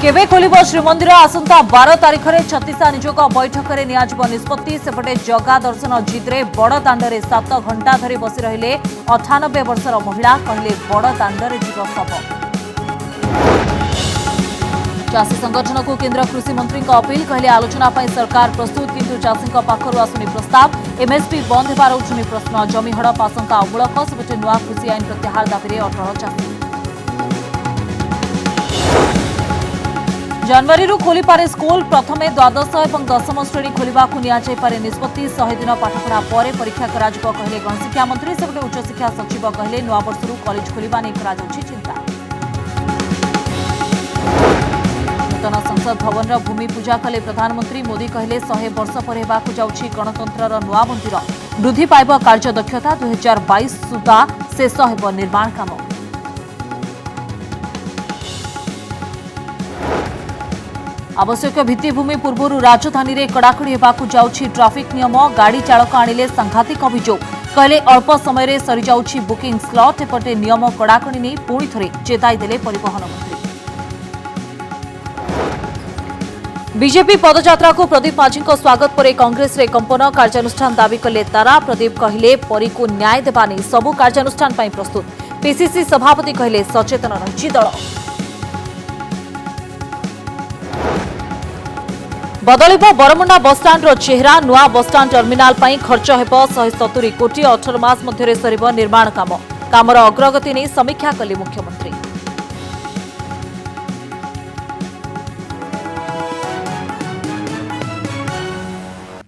केबे खोलिब श्रीमंदिर आसंता 12 तारिख में छत्तीसा निजोग बैठक में निष्पत्ति सेपटे जगा दर्शन जिद्रे बड़ दाण्डे 7 घंटा धरी बसी रहिले 98 वर्षर महिला कहले बड़ दाण्डे जीव शव। चाषी संगठन को केंद्र कृषि मंत्री अपील कहले आलोचना पर सरकार प्रस्तुत किंतु चाषी पाखर आसुनी प्रस्ताव एमएसपी बंद होबार उठुनी प्रश्न जमी हड़प आशंका अमूलक सेपटे नुआ कृषि आईन प्रत्याहार दाबी में अटल चाषी। जनवरी खोली पारे स्कूल प्रथमे द्वादश और दशम श्रेणी खोलने को नियाजाइपारे निष्पत्ति 100 दिन पाठपढ़ा पर परीक्षा कराजिबो कहले गणशिक्षा मंत्री सेपटे उच्चशिक्षा सचिव कहले नुआ वर्षरू कॉलेज खोलिबा नै कराଯାଉଛି चिंता। नूतन संसद भवन भूमि पूजा कले प्रधानमंत्री मोदी कहले 100 वर्ष पर हेबाकु जाଉଛି गणतंत्रर नुआ मंदिर वृद्धि पाइब कार्य दक्षता 2022 सुधा शेष हेब निर्माण काम। आवश्यक भित्तिभूमि पूर्व राजधानी में कड़ाकड़ी होगाकू जाउछि ट्राफिक नियम गाड़ी चालक आनिले सांघातिक अभियोग कहले अल्प समय सरी जाउछि बुकिंग स्लॉट एपटे नियम कड़ाकड़ी नहीं पुणी थरे चेताई देले परिवहन मंत्री। बीजेपी पदयात्रा को प्रदीप माझी स्वागत पर कांग्रेस रे कंपन कार्यानुष्ठान दाबी कले तारा प्रदीप कहले परी को न्याय देवानी सबु कार्यानुष्ठान पई प्रस्तुत पीसीसी सभापति कहले सचेतन रहिछि दल। बदलिब बरमुंडा बसस्टाण्ड चेहरा नुआ बसस्टाण्ड टर्मिनाल पई खर्च हेब 170 कोटी 18 मास मध्य सरिब निर्माण कामर अग्रगति नहीं समीक्षा कले मुख्यमंत्री।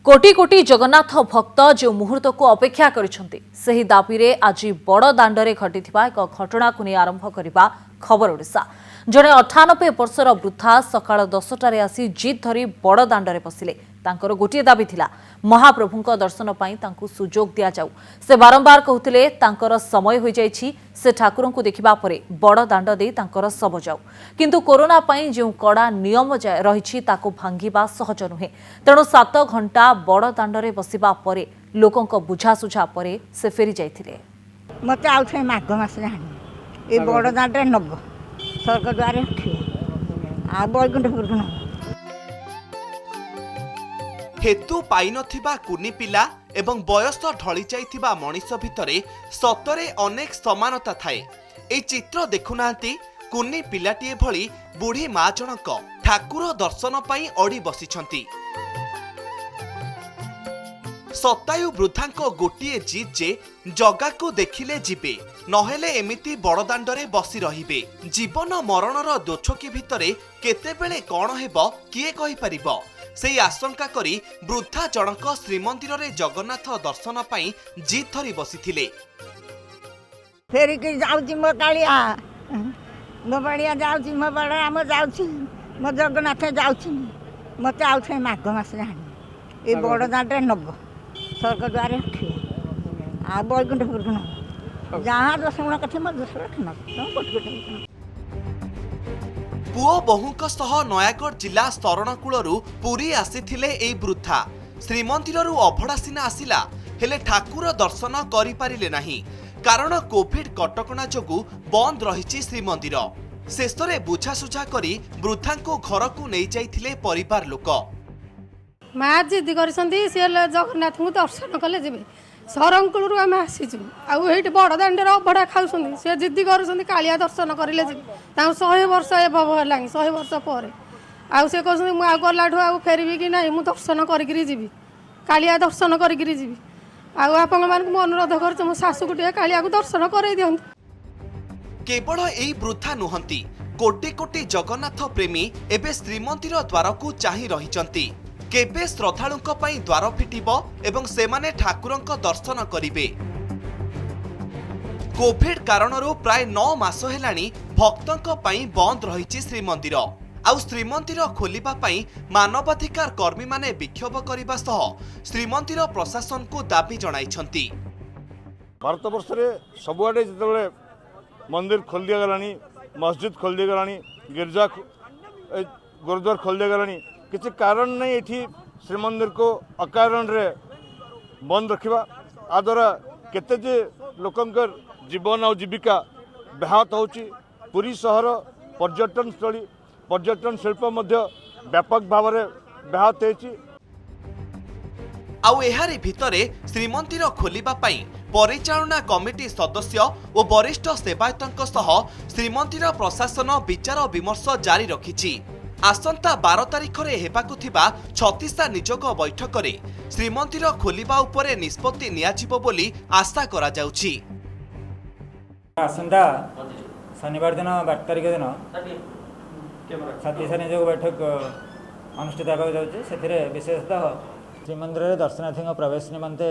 कोटी कोटी जगन्नाथ भक्त जो मुहूर्त को अपेक्षा करिसेंती सही दाबी रे आज बड़ दाण्डरे घटिथिबा एक घटना को नहीं आरंभ करबा खबर ओडिशा। जड़े 98 वर्षर वृद्धा सकाळ 10टारे आसी जीत धरी बड़ दाण्डरे बसिले तांकर गोटे दाबी थिला महाप्रभुंक दर्शन पाई तांकु सुजोग दिया जाऊ। से बारंबार कहउतिले तांकर समय होई जाईछि से ठाकुरंकु देखिबा परे बड़ दाण्ड देई तांकर सब जाऊ किंतु कोरोना पाई जो कड़ा नियम रहिछि ताकु भांगिबा सहज नुहे तेणु 7 घंटा बड़ दाण्डरे बसिबा परे लोकंक बुझासुझा परे से फेरी जाइथिले। मते आउथे माघ मास ए बड़ दाण्डरे नब स्वर्ग द्वार आ बैकुंठपुर हेतु पाई नथिबा कुनी पिला एवं बयस ढली जाइथिबा मनीष भितरे सतरे अनेक समानता थाए। ए चित्र देखुनांती कुनी पिलाटीए भली बुढ़ी माँ जनक ठाकुर दर्शन पाई अड़ी बसिछंती। सतायु वृद्धांक गोटिए जीत जे जगा को देखिले जीवे नहेले एमिति बड़दाण्डरे बसी रहिबे। जीवन मरणर दोछकी भितरे केतेबेले कौन हेब किए कहि परिबो सेई आशंका करी वृद्धा जनक श्रीमंदिर रे जगन्नाथ दर्शन पाई जीत धरी बसिथिले। फेरी के जाउची मो कालिया मो बड़िया जाउची मो बड़ आम जाउची मो जगन्नाथ जाउची मते आउथे माघ मास ए बड़ दाण्डरे नब स्वर्ग द्वार आ बैकुंठपुर जहाँ 10 गुण कथे मो 10 गुण पुओ बहुंक सह नयागढ़ जिला शरणकूलरू पुरी आसीथिले एई वृद्धा श्रीमंदिररू अभड़ा सिना आसिला हेले ठाकुर दर्शन करि पारिले नाही कारण कोविड कटकणा जोगु बंद रहिछि श्रीमंदिर। शेषरे बुझासुझा करी वृद्धा को घर को नहीं जाइथिले परिवार लोक। माँ जिद कर जगन्नाथ को दर्शन कले जी शरणकूलू आम आसीचु आठ बड़ दाण्डे अभड़ा खाऊँ सी जिद कर कालिया दर्शन करें जी 100 वर्ष एभव है 100 वर्ष पर आसे कहते मुझे गलाठू आ फेरबी कि ना मुझे दर्शन करी जी कालिया दर्शन करी जी आपण मानक अनुरोध कर मो शाशु को कालिया को दर्शन कर दिंतु। केवल एई वृद्धा नुहंती कोटी कोटी जगन्नाथ प्रेमी एबे श्रीमंदिर द्वार को चाहि रहिचंती केबे श्रद्धालुंक पई द्वार फिटिबो एवं सेमाने ठाकुरंक दर्शन करिवे। कोविड कारणरू प्राय 9 मास हेलानी भक्तंक पई बंद रहिछि श्रीमंदिर आउ श्रीमंदिर खोलिबा पई मानवाधिकार कर्मी माने विक्षोभ करिबा सह श्रीमंदिर प्रशासन को दाबी जणाइछंती। भारत वर्ष रे सबुआडे जतबेले मंदिर खोल दिया गलानी मस्जिद खोल दिया गलानी गिरजा गुरुद्वार खोल दिया गलानी किसी कारण नहीं ये श्रीमंदिर को अकारण रे बंद रखा आ द्वारा केते जे लोकंकर जीवन और जीविका व्याहत होची। पुरी सहर पर्यटन स्थली पर्यटन शिल्प व्यापक भाव में व्याहत होती। आउ एहारी भितरे श्रीमंदिर खोलिबा पई परिचालना कमिटी सदस्य और वरिष्ठ सेवायतों सह श्रीमंदिर प्रशासन विचार विमर्श जारी रखिछि। आसंता 12 तारिख रे हेबाकु थिबा 36 निजोग बैठक रे श्रीमंदिर खोलिबा उपरे निष्पत्ति नियाजिबो बोली आशा करा जाउछि। आसंता शनिवार दिन 12 तारिख दिन 36 निजोग बैठक अनुष्ठित होगा जाउछि। सेथिरे विशेषतः श्रीमंदिर में दर्शनार्थी प्रवेश निमंते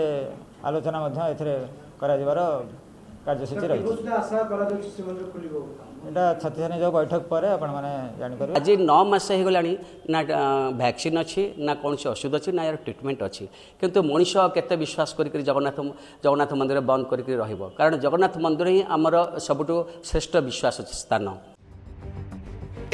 आलोचना कार्यसूची रही। छत्तीस निजोग बैठक पर जानकारी आज 9 मास हो गलानी ना वैक्सीन अच्छी ना कौन से औषध अच्छी ना यार ट्रिटमेंट अच्छी किंतु मनीष केते विश्वास करी जगन्नाथ मंदिर बंद करी रहिबो कारण जगन्नाथ मंदिर ही आमर सबुठु श्रेष्ठ विश्वास स्थान।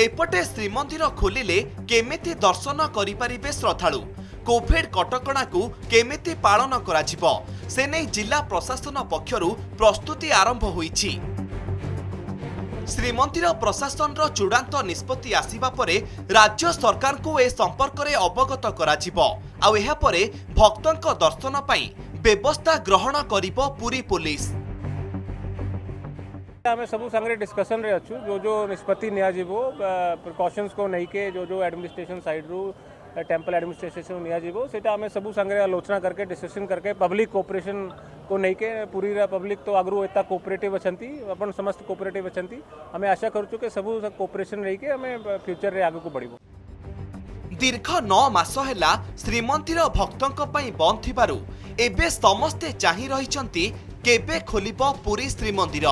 एपटे श्रीमंदिर खोलिले केमिति दर्शन करि परिबे श्रद्धालु कोविड कटकणा को केमिति पालन कराजिबो से नै जिला प्रशासन पक्षरु प्रस्तुति आरंभ होईछि। श्रीमंदिर प्रशासन रो चूड़ांत निष्पत्ति आसीबा परे राज्य सरकार को ए संपर्क रे अवगत कराजिबो आ एहा परे भक्तंक दर्शन पई व्यवस्था ग्रहण करिबो पुरी पुलिस। आम सब संगे डिस्कसन रे अच्छु जो निष्पत्ति नियाजिबो प्रिकॉशंस को नहीं के जो एडमिनिस्ट्रेशन साइड रू टेम्पल एडमिनिस्ट्रेशन नियाजिबो सेटा आम सब संगे आलोचना करके डिस्कशन करके पब्लिक कोऑपरेशन को नहीं के पूरी पब्लिक तो आगरू एता कोऑपरेटिव अछंती अपन समस्त कोऑपरेटिव अछंती हमें आशा करूछु के सब कोऑपरेशन रही के हमें फ्यूचर रे आगु को बढ़िबो। दीर्घ 9 मास हैला श्रीमंदिर भक्तंक पई बंद थिबारु एबे समस्ते चाहि रहिचंती केबे खोलिबो पुरी श्रीमंदिर।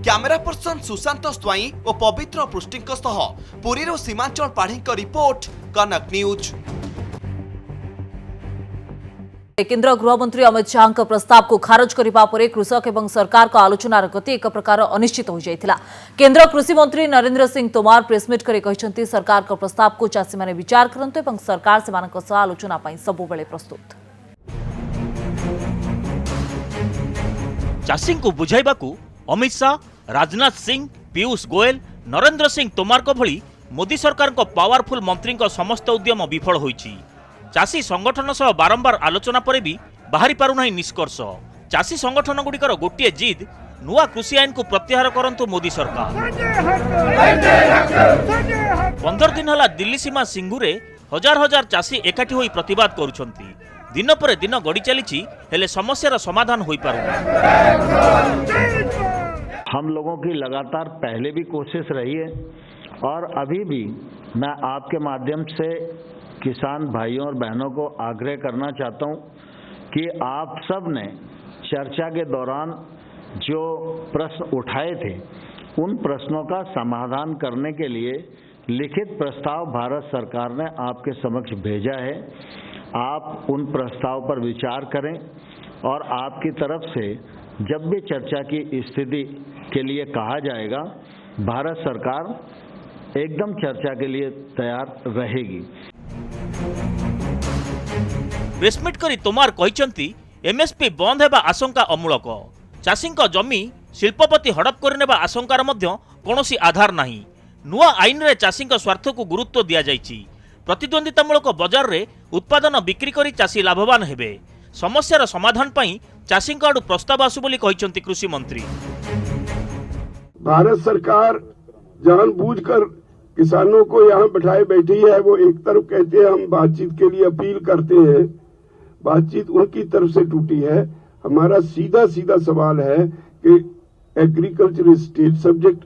कैमरा पर्सन सुशांत स्वाई और पवित्र पृष्टिंक सह पुरी सीमांचल पाढ़ी रिपोर्ट कनक न्यूज। केंद्र गृहमंत्री अमित शाह प्रस्ताव को खारज करने पर कृषक एवं सरकार का आलोचनार गति एक प्रकार अनिश्चित हो जाइथिला। केंद्र कृषि मंत्री नरेंद्र सिंह तोमार प्रेसमिट कर कहते सरकार का प्रस्ताव को चाषी माने विचार करंतु एवं सरकार सेमानक सह आलोचना पई सबुबेले प्रस्तुत। चाषी को बुझाइबाकू अमित शाह, राजनाथ सिंह, पीयूष गोयल, नरेंद्र सिंह तोमार को भली मोदी सरकार को पावरफुल मंत्री को समस्त उद्यम विफल होईची। चाषी संगठन सह बारंबार आलोचना पर भी बाहरी पारुना निष्कर्ष। चाषी संगठन गुड़िकर गोटे जिद नुआ कृषि आईन को प्रत्याहार करंतु मोदी सरकार। 15 दिन है दिल्ली सीमा सिंघुरे हजार हजार चाषी एकाठी होई प्रतिवाद करुछंती। दिन पर दिन गड़ी चली हेले समस्यार समाधान होई पारुना। हम लोगों की लगातार पहले भी कोशिश रही है और अभी भी मैं आपके माध्यम से किसान भाइयों और बहनों को आग्रह करना चाहता हूं कि आप सब ने चर्चा के दौरान जो प्रश्न उठाए थे उन प्रश्नों का समाधान करने के लिए लिखित प्रस्ताव भारत सरकार ने आपके समक्ष भेजा है। आप उन प्रस्ताव पर विचार करें और आपकी तरफ से जब भी चर्चा की स्थिति के लिए कहा जाएगा भारत सरकार एकदम चर्चा के लिए तैयार रहेगी। प्रेसमिट करी तोमार कहचंती एमएसपी बंद हेबा आशंका अमूलक। चाषींक जमी शिल्पपति हड़प करनेबा आशंकार मध्य कोनोसी आधार नाही। नुआ आईन रे चाषींक स्वार्थ को गुरुत्व दिया जायछि। प्रतिद्वंदितामूलक बजार रे उत्पादन बिक्री करी चाषी लाभवान हेबे। समस्यार समाधान पई चाषींक आडू प्रस्ताव आसु बोली कहचंती कृषि मंत्री। भारत सरकार जानबूझकर किसानों को यहाँ बैठाए बैठी है। वो एक तरफ कहते हैं हम बातचीत के लिए अपील करते हैं, बातचीत उनकी तरफ से टूटी है। हमारा सीधा सीधा सवाल है कि agriculture state subject,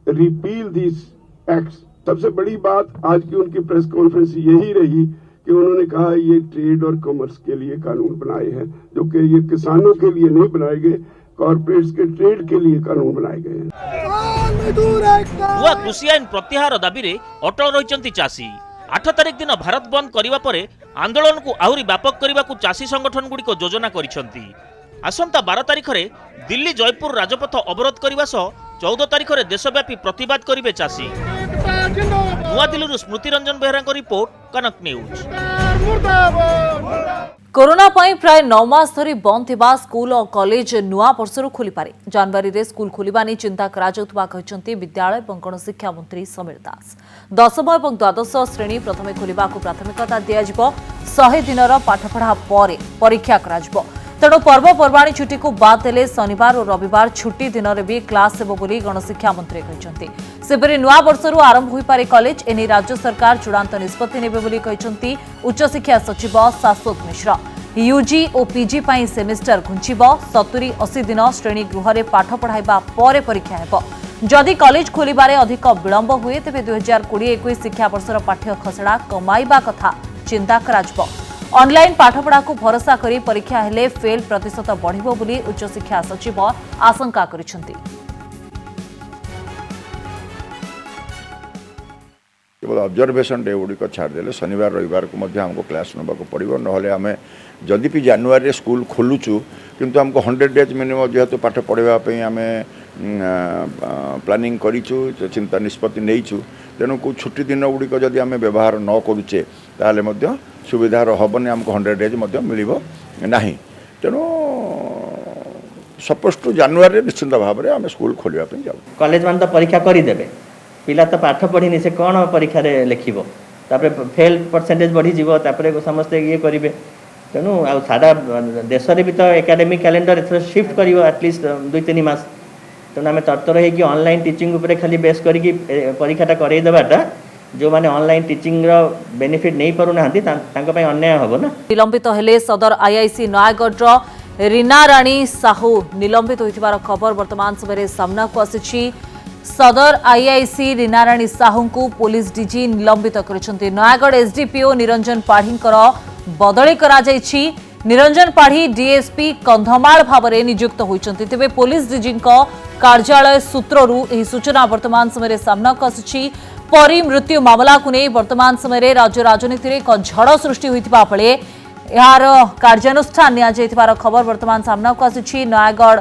repeal this acts. सबसे बड़ी बात आज की उनकी प्रेस कॉन्फ्रेंस यही रही कि उन्होंने कहा ये ट्रेड और कॉमर्स के लिए कानून बनाए हैं, जो कि ये किसानों के लिए नहीं बनाए गए, कॉर्पोरेट्स के ट्रेड के लिए कानून बनाए गए हैं। नुआ कृषि आईन प्रत्याहार दाबी रे अटल रहिचंती चाषी। 8 तारिख दिन भारत बंद करिबा परे आंदोलन को आहुरी व्यापक करने को चाषी संगठन गुड़ी योजना करिसंती। आसंता 12 तारिख रे दिल्ली जयपुर राजपथ अवरोध करने सह 14 तारिख रे देशव्यापी प्रतिवाद करिवे चाषी। नुआ दिल्ली स्मृति रंजन बेहरा रिपोर्ट कनक न्यूज। कोरोना पाई प्राय 9 मास धरी बंद थिबा स्कूल और कॉलेज नुआ वर्षर खोली पारे। जनवरी रे स्कूल खोलिबा नै चिंता करा जाउतबा कहचंती विद्यालय एवं गणशिक्षा मंत्री समीर दास। 10th और द्वादश श्रेणी प्रथमे खोलिबा को प्राथमिकता दिया जिवो। 100 दिनर पाठपढ़ा परे परीक्षा करा जिवो। तेणु पर्वपर्वाणी छुट्टी को बाद देले शनिवार और रविवार छुट्टी दिन में भी क्लास हेबो बोली गणशिक्षा मंत्री कहचंती। सेपरि नुआ वर्षरू आरंभ होई पारे कॉलेज एने राज्य सरकार चूड़ांत निष्पत्ति नेबे बोली कहचंती उच्च शिक्षा सचिव शाश्वत मिश्र। यूजी और पीजी पाई सेमिस्टर घुंचिबो। 70-80 दिन श्रेणी गृह रे पाठ पढ़ाइबा परे परीक्षा हेबो। जदि कॉलेज खोलिबारे अधिक विलंब हुए तेबे 2020-21 शिक्षा वर्षर पाठ्य खसड़ा कमाइबा कथा चिंता कराजिबो। ऑनलाइन पाठपढ़ा को भरोसा करी परीक्षा हेले फेल प्रतिशत बढ़िबो बोली उच्च शिक्षा सचिव आशंका करिसेंती। केवल ऑब्जर्वेशन डे गुड़िक छाड़देले शनिवार रविवार को मध्य हमको क्लास नबाक पड़ो ना आम जदि भी जानुआरी स्कूल खोलुचु किंतु हमको 100 डेज मिनिमम जेहेतु पाठ पढ़ाई आम प्लानिंग करूँ चिंता निष्पत्ति नहींचु तेणु को छुट्टी दिन गुड़िक जदि आम व्यवहार न करुचे ताले मध्य सुविधा हेनी आमको 100 डेज मिल ना तेणु सपोज टू जानुआरी निश्चिंत भाव में आम स्कूल खोलिया जाऊ। कॉलेज मान तो परीक्षा करदेवे पिला तो पाठ पढ़ी से कौन परीक्षा लिखब तापर फेल परसेंटेज बढ़ी जीवो तापर समस्ते ये करेंगे तेणु आ सारा देश भी तो एकेडमिक कैलेंडर एथर शिफ्ट कर एटलिस्ट 2-3 मास तेणु आम तत्पर हो ऑनलाइन टीचिंग उपर खाली बेस करके परीक्षाटा करईदेवाटा जो माने ऑनलाइन टीचिंग रो बेनिफिट नहीं पारु नाहंती तांको पय अन्याय हबो ना। निलंबित हेले सदर आईआईसी नयागढ़ रीना राणी साहू निलंबित होइतिबार खबर वर्तमान समय सामना को आसिछि। सदर आईआईसी रीना राणी साहू को पुलिस डीजी निलंबित करिसेंती। नयागढ़ एसडीपीओ निरंजन पाढ़ींकर बदली करा जायछि। निरंजन पाढ़ी डीएसपी कंधमाल भाव में नियुक्त होइछंती। तेबे पुलिस डीजी कार्यालय सूत्ररू एही सूचना वर्तमान समय सामना को आसिछि। परी मृत्यु मामला को नहीं वर्तमान समय राज्य राजनीति में एक झड़ सृष्टि होइतिबा बेले यार कार्यानुष्ठान निया जायतिबार खबर वर्तमान सामना को आसिछि। नयागढ़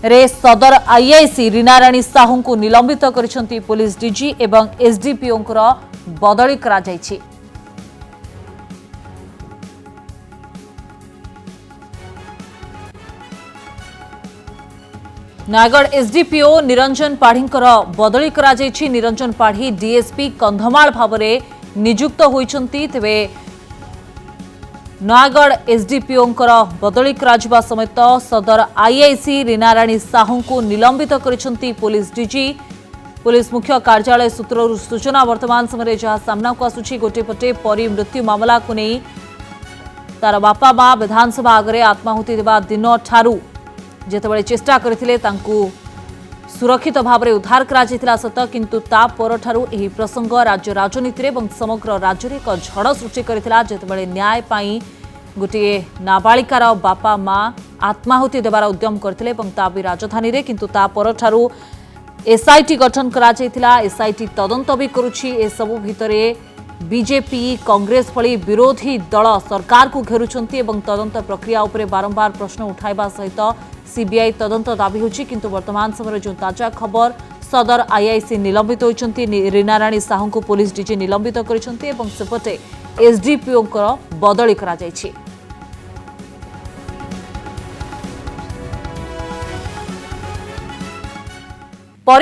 रे सदर आईआईसी रीना राणी साहू को निलंबित करिसेंती पुलिस डीजी एवं एसडीपीओ बदली करा जायछि। नयागढ़ एसडीपीओ निरंजन पाढ़ींकर बदली करा जायछि। निरंजन पाढ़ी डीएसपी कंधमाल भाव में नियुक्त होइछंती। तेबे नयागढ़ एसडीपीओ बदली करा समेत सदर आईआईसी रीना राणी साहू को निलंबित करिसेंती पुलिस डीजी। पुलिस मुख्य कार्यालय सूत्रରୁ सूचना वर्तमान समय जहाँ सामना को आसुछि। गोटे पटे परी मृत्यु मामला को नहीं तार बापा माँ विधानसभा आगे आत्माहुति देवा दिन ठारू जेतेबेले चेष्टा करथिले तांकू सुरक्षित भाव में उद्धार करा जायतिला सत किंतु ता परठारू एही प्रसंग राज्य राजनीति रे एवं समग्र राज्य रे एक झड़ सृष्टि करथिला। जेतेबेले न्याय पाई गोटे नाबालिकार बापा माँ आत्माहुति देवार उद्यम करथिले एवं ता भी राजधानी रे किंतु ता परठारू एसआईटी गठन करा जायतिला। एसआईटी तदंत भी करुछि। ए सबु भितरे बीजेपी कांग्रेस भली विरोधी दल सरकार को घेरुछंती एवं तदंत प्रक्रिया उपरे बारंबार प्रश्न उठाइबा सहित सीबीआई तदंत दाबी होछि। किंतु वर्तमान समय जो ताजा खबर सदर आईआईसी निलंबित होइछंती। रीना राणी साहू को पुलिस डीजी निलंबित करिछंती एवं सेपटे एसडीपीओ बदली करा जायछि।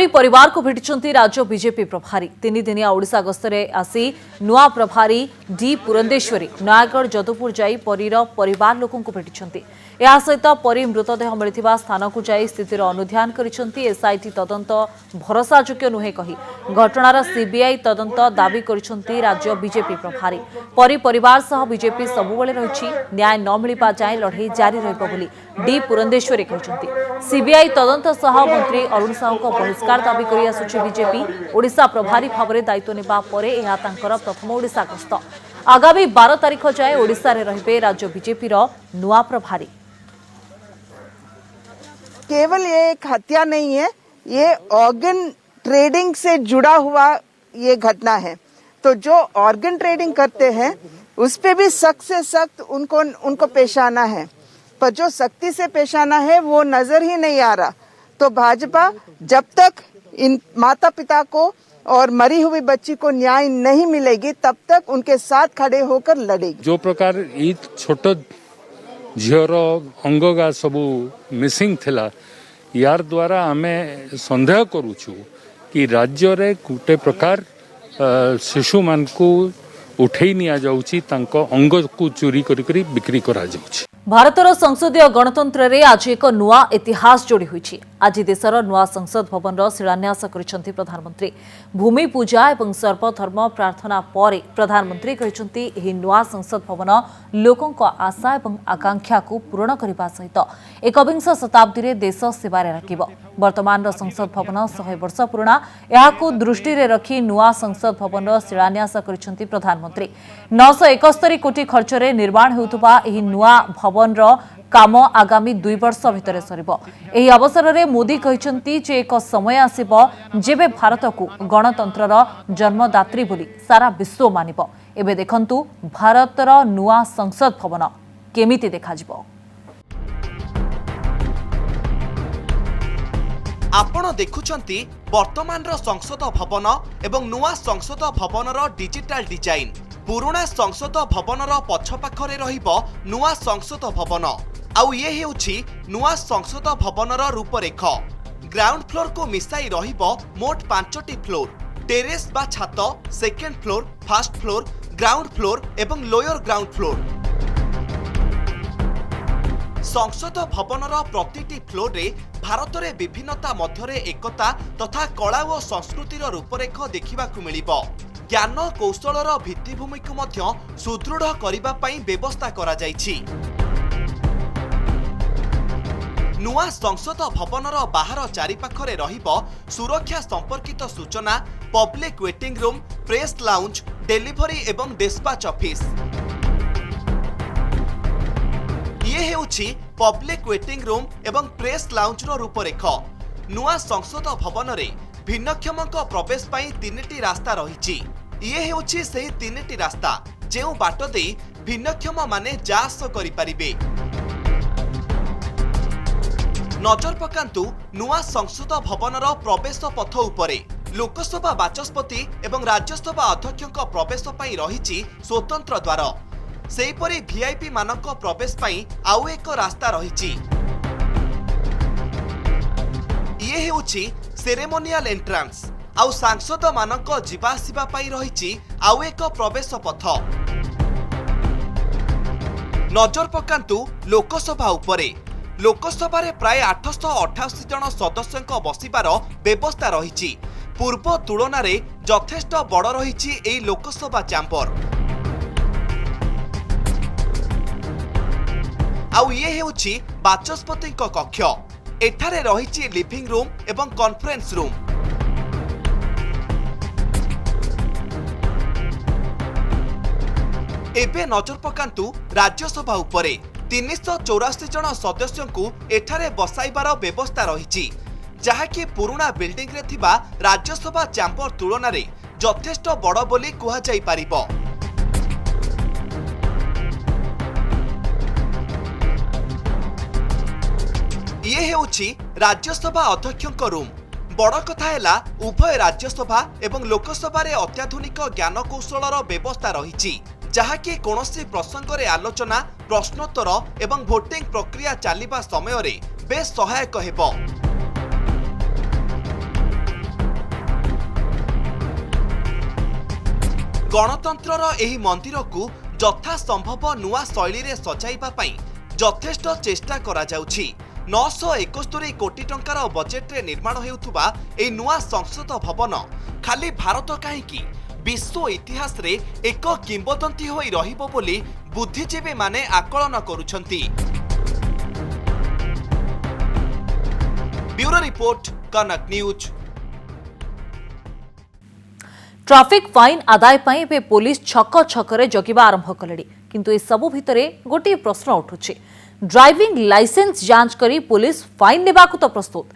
परिवार को भेटिछंती राज्य बीजेपी प्रभारी। 3 दिनिया ओडिशा गस्तरे आसी नुआ प्रभारी डी पुरंदेश्वरी नयागढ़ जदुपुर जाई परीर परिवार लोकों को भेटिछंती। या सहित परी मृतदेह मिलिथिबा स्थान को जाई स्थितिर अनुध्यान करिछंती। एसआईटी तदंत भरोसायोग्य नुहे कही घटनार सीबीआई तदंत दाबी करिछंती राज्य बीजेपी प्रभारी। परी परिवार सह बीजेपी सबुबले रहिछि। न्याय न मिलिबा जाय लड़ाई जारी रहइबो बोली डी पुरंदेश्वरी कहछंती। सीबीआई तदंत सह मंत्री अरुण साहू को बहिष्कार दाबी करि आसुछि बीजेपी। ओडिशा प्रभारी भाव में दायित्व नेबा परे एहा तांकर प्रथम ओडिशा गस्त। आगामी 12 तारिख जाए ओडिशा रे रहिबे राज्य बीजेपी रो नुआ प्रभारी। केवल ये एक हत्या नहीं है, ये ऑर्गन ट्रेडिंग से जुड़ा हुआ ये घटना है। तो जो ऑर्गन ट्रेडिंग करते हैं उस पे भी सख्त से सख्त उनको पेश आना है, पर जो सख्ती से पेश आना है वो नजर ही नहीं आ रहा। तो भाजपा जब तक इन माता पिता को और मरी हुई बच्ची को न्याय नहीं मिलेगी तब तक उनके साथ खड़े होकर लड़ेगी। जो प्रकार ये छोट झीर अंगगा सबू मिसिंग थिला यार द्वारा आमे संदेह करूछु कि राज्य रे गोटे प्रकार शिशु मान को उठे निया जाउची तांको अंग को चोरी करी बिक्री करा जाउची। भारतर संसदीय गणतंत्र रे आज एक नुआ इतिहास जोड़ी होईछि। आज देशर नुआ संसद भवन शिलान्यास करिसेंति प्रधानमंत्री। भूमि पूजा एवं सर्वधर्म प्रार्थना पर प्रधानमंत्री कहिसेंति एही नुआ संसद भवन लोकंक आशा एवं आकांक्षा को पूर्ण करबा सहित एकविंश शताब्दी रे देश सेवारे राखिबो। वर्तमान संसद भवन 100 वर्ष पुराना एहाकू दृष्टि रे रखी नुआ संसद भवन शिलान्यास करिसेंति प्रधानमंत्री। 971 कोटी खर्च रे निर्माण हेउतबा एही नुआ भवन रो काम आगामी 2 वर्ष भितर सरिबो। एही अवसर रे मोदी कहिसेंति जे एक समय आसीबो जेबे भारत को गणतंत्रर जन्मदात्री बोली सारा विश्व मानिबो। एबे देखंतु भारतर नुआ संसद भवन केमिति देखाजिबो। आपण देखुछंती वर्तमान संसद भवन एवं नुआ संसद भवनर डिजिटल डिजाइन। पुराना संसद भवनर पछपाखरे रहिबो नुआ संसद भवन। आउ ये हेउछि नुआ संसद भवनर रूपरेख। ग्राउंड फ्लोर को मिसाई रहिबो मोट 5टी फ्लोर। टेरेस बा छात, second floor, first floor, ground floor एवं लोअर ग्राउंड फ्लोर। संसद भवनर प्रतिटी फ्लोर रे भारत रे विभिन्नता मध्यरे एकता तथा कला और संस्कृतिर रूपरेख देखिबाकू मिलिबो। ज्ञान कौशलर भित्तिभूमि को मध्य सुदृढ़ करिबा पई व्यवस्था करा जाइछि। नुआ संसद भवनर बाहर चारिपाखरे रहिबो सुरक्षा संपर्कित सूचना, public waiting room, press lounge, delivery एवं डिस्पैच ऑफिस। ये हेउछि पब्लिक वेटिंग रूम एवं प्रेस लाउंज रो रूपरेख। नुआ संसद भवन रे भिन्नक्षमक प्रवेश पई 3टी रास्ता रहिछि। ये हेउछि सेही 3टी रास्ता जेउ बाट देई भिन्नक्षम माने जास करि परिबे। नजर पकांतु नुआ संसद भवनर प्रवेश पथ उपरे लोकसभा बाचस्पति एवं राज्यसभा अध्यक्षक प्रवेश पई रहिछि स्वतंत्र द्वार। सेहीपरि वीआईपी मानक प्रवेश पई आउ एक रास्ता रहिछि। ये हेउछि सेरेमोनियल एंट्रांस। आउ सांसद मानक जीवा आसिबा पई रहिछि आउ एक प्रवेश पथ। नजर पकांतु लोकसभा उपरे लोकसभा रे प्राय 888 जन सदस्यक बसिबार व्यवस्था रहिछि। पूर्व तुलना रे यथेष्ट बड़ रहिछि एई लोकसभा चैम्बर। आउ ये हेउछि बाचस्पतिक कक्ष। एठारे रहिछि लिविंग रूम एवं कॉन्फ्रेंस रूम। एबे नजर पकांतु राज्यसभा उपरे 384 जन सदस्यंकु एठारे बसाइबार व्यवस्था रहिछि, जहाकि पुराना बिल्डिंग रे थिबा राज्यसभा चैम्बर तुलना रे यथेष्ट बड़ बोली कुहा जाई पारिबो। ये हेउछि राज्यसभा अध्यक्षक रूम। बड़ कथा हैला उभय राज्यसभा एवं लोकसभा रे अत्याधुनिक ज्ञान कौशलर व्यवस्था रहिछि, जहाकि कोनोसी प्रसंग रे आलोचना, प्रश्नोत्तर एवं भोटिंग प्रक्रिया चलिबा समय रे बेस सहायक हेबो। गणतंत्रर एही मंदिर को यथा संभव नुआ शैली रे सजाइबा पई यथेष्ट चेष्टा करा जाउछि। 971 कोटी टंकार बजेट रे निर्माण हेउथुबा ए नुआ संसद भवन खाली भारत काहेकि विश्व इतिहास रे एक किंबदंती होई रहिबो बोली बुद्धिजीवी माने आकलन करूछंती। ब्यूरो रिपोर्ट, कनक न्यूज। ट्राफिक फाइन आदाय पाई बे पुलिस छक छकरे जगिबा आरंभ कलेडी, किंतु ए सबु भितरे गोटे प्रश्न उठुछि। ड्राइविंग लाइसेंस जांच करी पुलिस फाइन नेबाकू तो प्रस्तुत,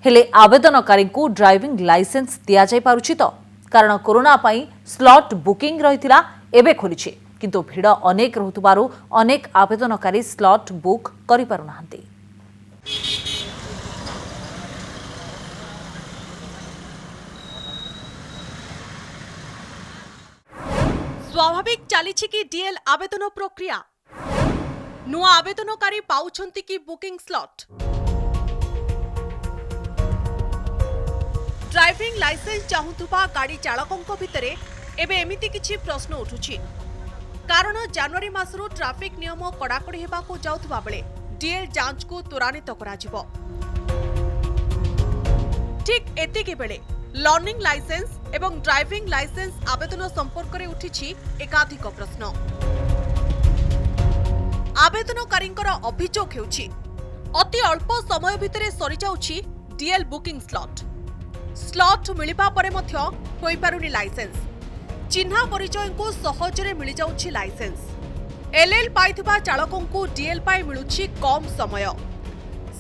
हेले आवेदनकारी को ड्राइविंग लाइसेंस दिया जाय पारुछि तो? कारण कोरोना पाई स्लॉट बुकिंग रहितिला एबे खोलिछि, किंतु भिड़ अनेक रहुतबारु अनेक आवेदनकारी स्लॉट बुक करि पारु नाहंती। स्वाभाविक चली कि डीएल आवेदन प्रक्रिया नुआ आवेदनकारी पाउछंती कि बुकिंग स्लॉट ड्राइविंग लाइसेंस चाहुथुबा गाड़ी चालकों भितरे एबे एमिति किछि प्रश्न उठुछि कारण जनवरी मासरू ट्रैफिक नियम कड़ाकड़ी हेबाकू जाउथबा बेले डीएल जांच को त्वरान्वित कराजिबो। ठीक एतिके बेले लर्निंग लाइसेंस एवं ड्राइविंग लाइसेंस आवेदन संपर्क में उठिछि एकाधिक प्रश्न। आवेदनकारींकर अभियोग हेउछि अति अल्प समय भितरे सरी जाउछि डीएल बुकिंग स्लॉट मिलिबा परे मध्य होई पारुनी लाइसेंस चिन्हा परिचय को सहजरे मिली जाउछि लाइसेंस एलएल पाइथिबा चालकों को डीएल पाई मिलुछि कम समय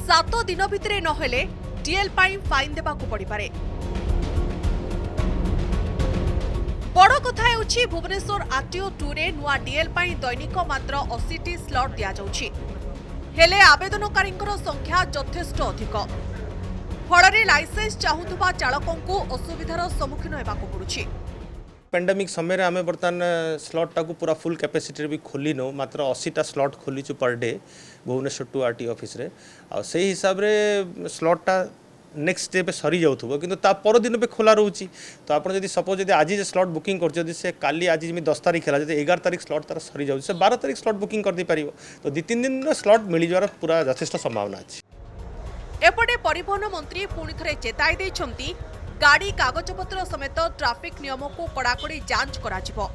7 दिन भितरे नहेले डीएल पाई फाइन देबाकू पड़ी पारे। बड़ कथा हेउछि भुवनेश्वर आरटीओ 2 रे नुआ डीएल पाई दैनिक मात्र 80टी स्लॉट दिया जाउछि हेले आवेदनकारींकर संख्या यथेष्ट अधिक फଳରେ लाइसेंस चाहुथुबा चालकों को असुविधार सम्मुखीन हेबाकू पड़ुछि। पेंडेमिक समय आम बर्तमान स्लॉट टाक पूरा फुल कैपेसिटी भी खोली नो मात्र 80टा स्लॉट खोलीचु per day Bhubaneswar to RT office रे आ से हिसाब रे स्लॉट टा नेक्स्ट डे पे सरी जाउथबो किंतु ता पर दिन पे खोला रहउची तो आपण जदी सपोज जदी आज जे स्लॉट बुकिंग कर जदी से काली आज जमी 10 तारिख है जदी 11 तारिख स्लॉट तार सरी जाउची से 12 तारिख स्लॉट बुकिंग कर दी परिबो तो 2-3 दिन रो स्लॉट मिली जारा पूरा यथेष्ट संभावना अछि। एपटे परिवहन मंत्री पुणी थे चेताई देइछंती गाड़ी कागजपत्र समेत ट्रैफिक नियम को कड़ाकड़ी जांच कराजिबो।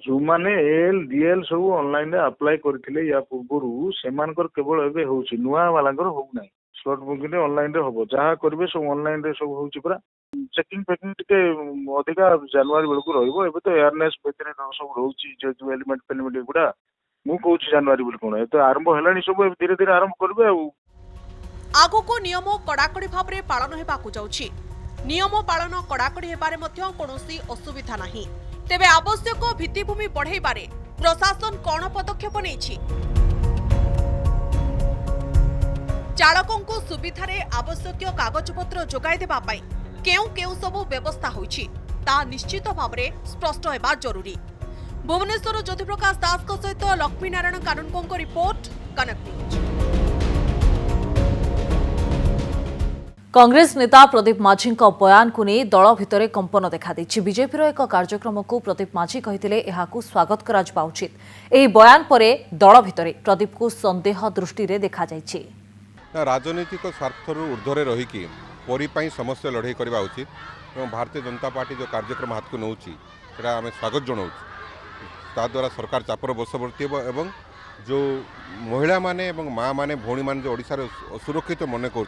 जो माने एल डीएल सब ऑनलाइन रे अप्लाई करथिले या पूर्वरु सेमानकर केवल एबे होउची नुआ वालांकर हो नै स्लॉट बुकिंग रे ऑनलाइन रे होबो जहा करबे सब ऑनलाइन रे सब होउची पूरा चेकिंग पैकिंग टिके अधिका जनवरी बेलकु रहइबो एबे तो एयरनेस बेतरे सब रहउची जो एलिमेंट पेलिमेंट गुडा मु कहूची जनवरी बेल कोन ए तो आरंभ हेलानी सब धीरे धीरे आरंभ करबे आ आगो को नियम कड़ाकड़ी भाव में पालन हेबाकू जाउछि नियम पालन कड़ाकड़ी हेबारे मध्य कोनोसी असुविधा नाही तेबे आवश्यक भित्तिभूमि बढ़ाइबारे प्रशासन कोन पदक्षेप नेछि चालकों को सुविधारे आवश्यक कागजपत्र जोगाई देबा पई केउ सब व्यवस्था होइछि ता निश्चित भावरे स्पष्ट हेबा जरूरी। भुवनेश्वर ज्योतिप्रकाश दास को सहित लक्ष्मी नारायण कानूनकों रिपोर्ट कनेक्ट न्यूज। कांग्रेस नेता प्रदीप माझी बयान को नहीं दल भितर कंपन देखा बीजेपी एक कार्यक्रम को प्रदीप माझी कहते यहाकू स्वागत करा उचित। एही बयान पर दल भितर प्रदीप को संदेह दृष्टि देखा जायछि। राजनीतिक स्वार्थर ऊर्ध्वर रहीकि परी समस्या लड़ाई करवा उचित और भारतीय जनता पार्टी जो कार्यक्रम हाथ को नौची आम स्वागत जनाऊँ ताद्वारा सरकार चापर बशवर्ती एवं जो महिला माने माँ माने भौणी माने जो ओडिशा असुरक्षित मन कर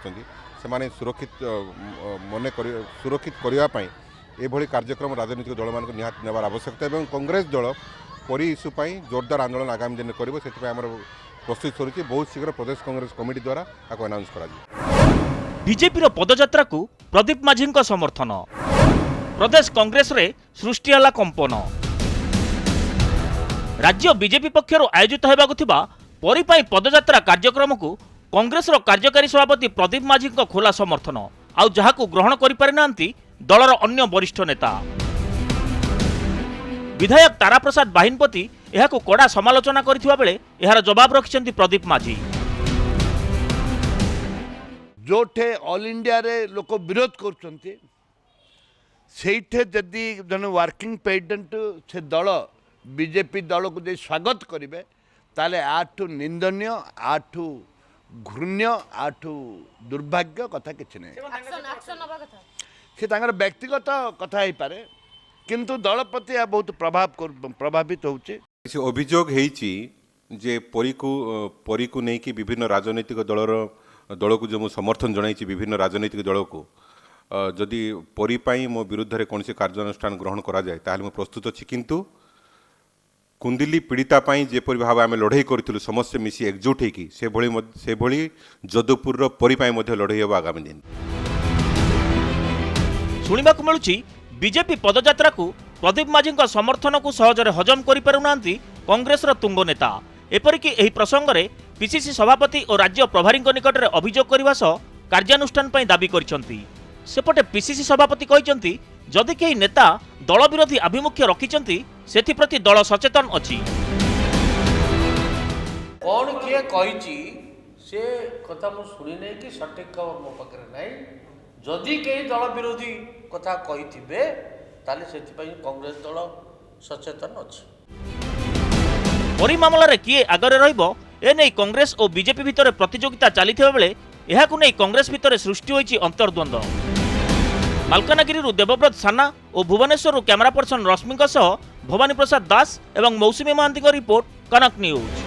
सुरक्षित करने एभली कार्यक्रम राजनीतिक दल मान निहाती नेबार आवश्यकता और कांग्रेस दल परी इश्यू जोरदार आंदोलन आगामी दिन करेंगे से प्रस्तुत करुच्ची बहुत शीघ्र प्रदेश कांग्रेस कमिटी द्वारा अनाउंस कर बीजेपी पदयात्रा को प्रदीप माझी समर्थन प्रदेश कांग्रेस रे सृष्टि हला कंपन राज्य बीजेपी पक्षर आयोजित होबाकु थिबा परी पदयात्रा कार्यक्रम को कांग्रेस कार्यकारी सभापति प्रदीप माझी खोला समर्थन आउ जहाकू ग्रहण करि पारि नांती दलर अन्य वरिष्ठ नेता विधायक तारा प्रसाद बाहिनपति यहाकू कड़ा समालोचना करथिबा बेले एहार जवाब रखिसेंती प्रदीप माझी। जोठे ऑल इंडिया रे लोक विरोध करछंती सेठे जदि जन वर्किंग प्रेसिडेंट से दल बीजेपी दल को जे स्वागत करिवे ताले आठु निंदनीय आठु घृण्य आठु दुर्भाग्य कथा किछि नै से तांगर व्यक्तिगत कथा ही पारे किंतु दल प्रति बहुत प्रभावित होउचे। अभियोग हेछि जे परी को नहीं कि विभिन्न राजनीतिक दल को जो समर्थन जनाई विभिन्न राजनीतिक दल को जदि परी मो विरुद्ध में कौन कार्यानुष्ठान ग्रहण करा जाए ताहले मैं प्रस्तुत अच्छी किंतु कुंदिली पीड़िता जेपरी भाव आम लड़ाई करूँ समस्ते मिसी एकजुट होगी जदुपुर परी लड़ाई हम आगामी दिन। शुणवाक मिलूँ बीजेपी पदयात्रा को प्रदीप माझी समर्थन को सहजरे हजम करि कांग्रेस तुंग नेता एपरिकी एही प्रसंग में पीसीसी सभापति और राज्य प्रभारी निकट में अभियोग करने सह कार्यानुष्ठान दाबी करिसेंती। सेपटे पीसीसी सभापति कहते जदि केही नेता दल विरोधी आभिमुख्य रखिचंती सेथिप्रति दल सचेतन अछि। कौन किए कही से कथा मु शुणी नहीं कि सठिक खबर मो पाखे नहीं जदि कहीं दल विरोधी कथा कही ताले सेथिपई कांग्रेस दल सचेतन अछि। परी मामला रे किए आगरे रहिबो एने कांग्रेस और बीजेपी भितर प्रतियोगिता चलीथिबा बेले एहाकु नै कांग्रेस भितर सृष्टि होईछि अंतर्द्वंद। मालकानगिरी देवव्रत साना और भुवनेश्वर कैमरा पर्सन रश्मि भवानी प्रसाद दास एवं मौसुमी महांती रिपोर्ट कनक न्यूज।